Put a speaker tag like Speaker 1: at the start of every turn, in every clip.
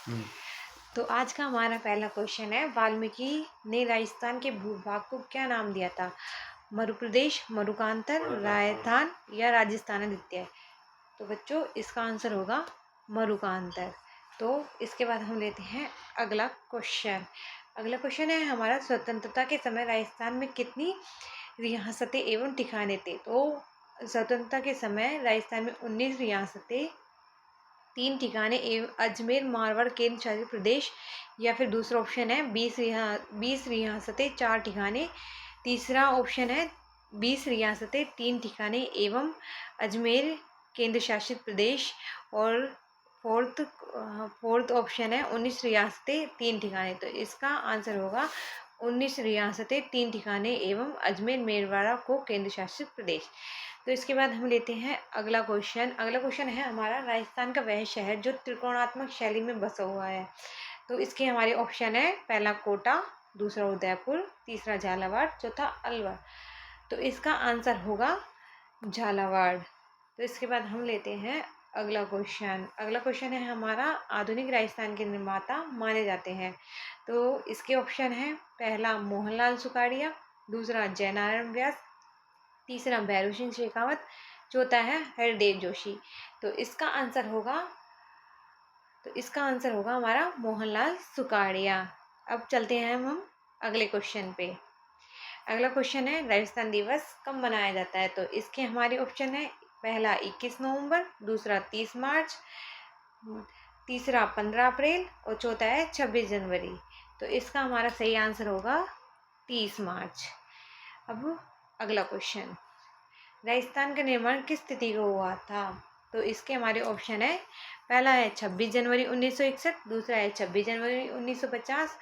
Speaker 1: हम्म।
Speaker 2: तो आज का हमारा पहला क्वेश्चन है, वाल्मीकि ने राजस्थान के भूभाग को क्या नाम दिया था? मध्य प्रदेश, मरुकांतर, राजस्थान या राजस्थान द्वितीय। तो बच्चों इसका आंसर होगा मरुकांतर। तो इसके बाद हम लेते हैं अगला क्वेश्चन। अगला क्वेश्चन है हमारा, स्वतंत्रता के समय राजस्थान में कितनी रियासतें एवं ठिकाने थे? तो स्वतंत्रता के समय राजस्थान में 19 रियासतें, 3 ठिकाने एवं अजमेर, मारवाड़, केंद्र शासित प्रदेश, या फिर दूसरा ऑप्शन है 20 रियासतें, 4 ठिकाने। तीसरा ऑप्शन है 20 रियासतें, 3 ठिकाने एवं अजमेर केंद्र शासित प्रदेश। और फोर्थ फोर्थ ऑप्शन है 19 रियासतें, 3 ठिकाने। तो इसका आंसर होगा 19 रियासतें, 3 ठिकाने एवं अजमेर मेरवाड़ा को केंद्र शासित प्रदेश। तो इसके बाद हम लेते हैं अगला क्वेश्चन। अगला क्वेश्चन है हमारा, राजस्थान का वह शहर जो त्रिकोणात्मक शैली में बसा हुआ है। तो इसके हमारे ऑप्शन है, पहला कोटा, दूसरा उदयपुर, तीसरा झालावाड़, चौथा अलवर। तो इसका आंसर होगा झालावाड़। तो इसके बाद हम लेते हैं अगला क्वेश्चन। अगला क्वेश्चन है हमारा, आधुनिक राजस्थान के निर्माता माने जाते हैं। तो इसके ऑप्शन है, पहला मोहनलाल सुखाड़िया, दूसरा जयनारायण व्यास, तीसरा भैरू सिंह शेखावत, चौथा है हरदेव जोशी। तो इसका आंसर होगा हमारा मोहनलाल सुखाड़िया। अब चलते हैं हम अगले क्वेश्चन पे। अगला क्वेश्चन है, राजस्थान दिवस कब मनाया जाता है? तो इसके हमारे ऑप्शन है, पहला 21 नवंबर, दूसरा 30 मार्च, तीसरा 15 अप्रैल और चौथा है 26 जनवरी। तो इसका हमारा सही आंसर होगा 30 मार्च। अब अगला क्वेश्चन, राजस्थान का निर्माण किस तिथि को हुआ था? तो इसके हमारे ऑप्शन है, पहला है 26 जनवरी 1961, दूसरा है 26 जनवरी 1950,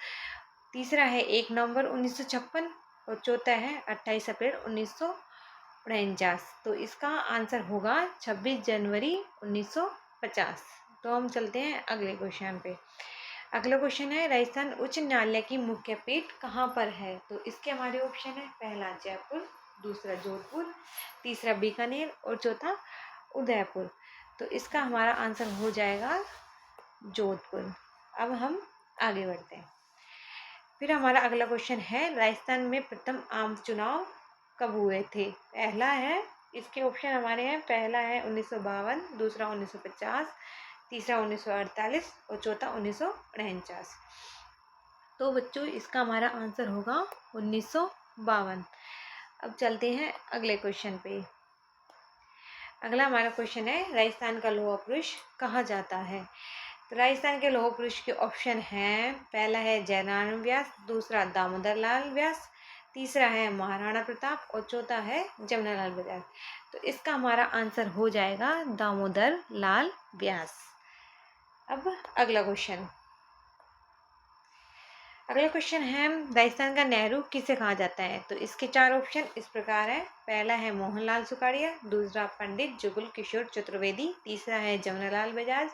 Speaker 2: तीसरा है 1 नवंबर 1956 और चौथा है 28 अप्रैल 1949। तो इसका आंसर होगा 26 जनवरी 1950। तो हम चलते हैं अगले क्वेश्चन पे। अगला क्वेश्चन है, राजस्थान उच्च न्यायालय की मुख्य पीठ कहाँ पर है? तो इसके हमारे ऑप्शन है, पहला जयपुर, दूसरा जोधपुर, तीसरा बीकानेर और चौथा उदयपुर। तो इसका हमारा आंसर हो जाएगा जोधपुर। अब हम आगे बढ़ते हैं। फिर हमारा अगला क्वेश्चन है, राजस्थान में प्रथम आम चुनाव कब हुए थे? पहला है, इसके ऑप्शन हमारे हैं, पहला है 1952, दूसरा 1950, तीसरा 1948 और चौथा 1949। तो बच्चों इसका हमारा आंसर होगा 1952। अब चलते हैं अगले क्वेश्चन पे। अगला हमारा क्वेश्चन है, राजस्थान का लौह पुरुष कहा जाता है? तो राजस्थान के लौह पुरुष के ऑप्शन हैं, पहला है जयनारायण व्यास, दूसरा दामोदर लाल व्यास, तीसरा है महाराणा प्रताप और चौथा है जमनालाल बजाज। तो इसका हमारा आंसर हो जाएगा दामोदर लाल व्यास। अब अगला क्वेश्चन है, राजस्थान का नेहरू किसे कहा जाता है? तो इसके 4 ऑप्शन इस प्रकार है, पहला है मोहनलाल सुखाड़िया, दूसरा पंडित जुगल किशोर चतुर्वेदी, तीसरा है जमनालाल बजाज,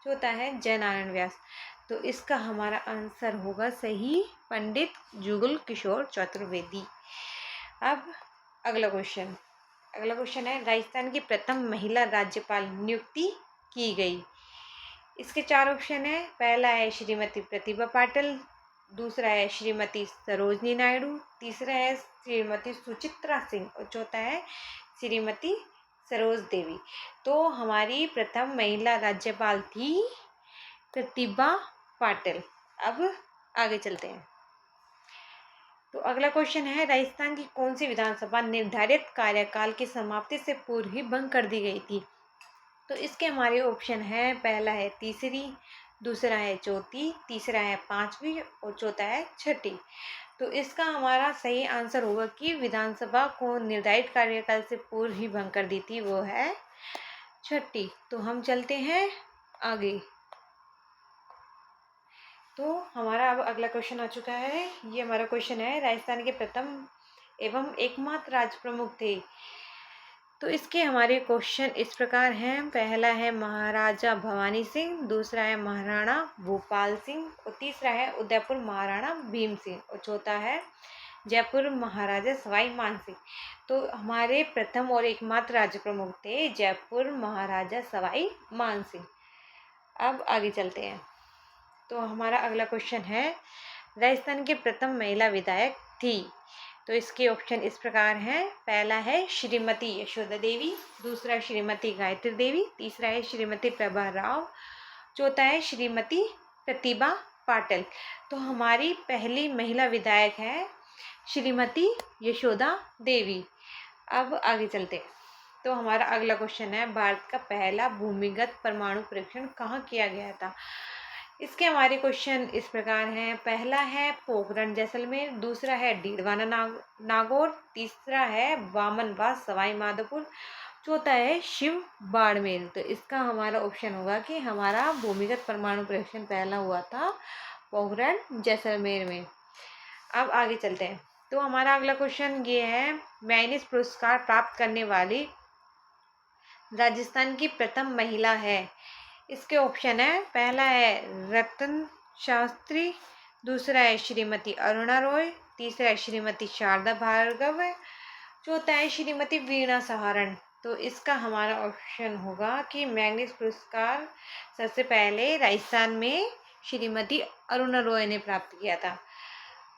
Speaker 2: चौथा है जयनारायण व्यास। तो इसका हमारा आंसर होगा सही, पंडित जुगल किशोर चतुर्वेदी। अब अगला क्वेश्चन है, राजस्थान की प्रथम महिला राज्यपाल नियुक्ति की गई। इसके 4 ऑप्शन है, पहला है श्रीमती प्रतिभा पाटिल, दूसरा है श्रीमती सरोजनी नायडू, तीसरा है श्रीमती सुचित्रा सिंह और चौथा है श्रीमती सरोज देवी। तो हमारी प्रथम महिला राज्यपाल थी प्रतिभा पाटिल। अब आगे चलते हैं। तो अगला क्वेश्चन है, राजस्थान की कौन सी विधानसभा निर्धारित कार्यकाल की समाप्ति से पूर्व ही भंग कर दी गई थी? तो इसके हमारे ऑप्शन है, पहला है तीसरी, दूसरा है चौथी, तीसरा है पांचवी और चौथा है छठी। तो इसका हमारा सही आंसर होगा कि विधानसभा को निर्धारित कार्यकाल से पूर्व ही भंग कर दी थी, वो है छठी। तो हम चलते हैं आगे। तो हमारा अब अगला क्वेश्चन आ चुका है। ये हमारा क्वेश्चन है, राजस्थान के प्रथम एवं एकमात्र राज प्रमुख थे। तो इसके हमारे क्वेश्चन इस प्रकार हैं, पहला है महाराजा भवानी सिंह, दूसरा है महाराणा भूपाल सिंह और तीसरा है उदयपुर महाराणा भीम सिंह और चौथा है जयपुर महाराजा सवाई मान सिंह। तो हमारे प्रथम और एकमात्र राज्य प्रमुख थे जयपुर महाराजा सवाई मान सिंह। अब आगे चलते हैं। तो हमारा अगला क्वेश्चन है, राजस्थान की प्रथम महिला विधायक थी। तो इसके ऑप्शन इस प्रकार हैं। पहला है श्रीमती यशोदा देवी, दूसरा श्रीमती गायत्री देवी, तीसरा है श्रीमती प्रभा राव, चौथा है श्रीमती प्रतिभा पाटिल। तो हमारी पहली महिला विधायक है श्रीमती यशोदा देवी। अब आगे चलते हैं। तो हमारा अगला क्वेश्चन है, भारत का पहला भूमिगत परमाणु परीक्षण कहाँ किया गया था। इसके हमारे क्वेश्चन इस प्रकार हैं। पहला है पोखरण जैसलमेर, दूसरा है डीडवाना नागौर, तीसरा है वामनवास सवाई माधोपुर, चौथा है शिव बाड़मेर। तो इसका हमारा ऑप्शन होगा कि हमारा भूमिगत परमाणु परीक्षण पहला हुआ था पोखरण जैसलमेर में। अब आगे चलते हैं। तो हमारा अगला क्वेश्चन ये है, मैग्सेसे पुरस्कार प्राप्त करने वाली राजस्थान की प्रथम महिला है। इसके ऑप्शन है। पहला है रतन शास्त्री, दूसरा है श्रीमती अरुणा रॉय, तीसरा है श्रीमती शारदा भार्गव, चौथा है श्रीमती वीणा सहारण। तो इसका हमारा ऑप्शन होगा कि मैग्सेसे पुरस्कार सबसे पहले राजस्थान में श्रीमती अरुणा रॉय ने प्राप्त किया था।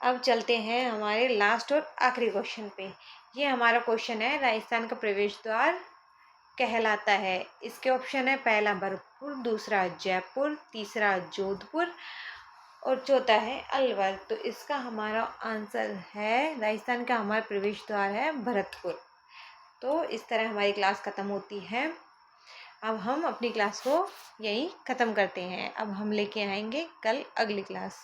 Speaker 2: अब चलते हैं हमारे लास्ट और आखिरी क्वेश्चन पे। ये हमारा क्वेश्चन है, राजस्थान का प्रवेश द्वार कहलाता है। इसके ऑप्शन है। पहला भरतपुर, दूसरा जयपुर, तीसरा जोधपुर और चौथा है अलवर। तो इसका हमारा आंसर है, राजस्थान का हमारा प्रवेश द्वार है भरतपुर। तो इस तरह हमारी क्लास ख़त्म होती है। अब हम अपनी क्लास को यहीं ख़त्म करते हैं। अब हम लेके आएंगे कल अगली क्लास।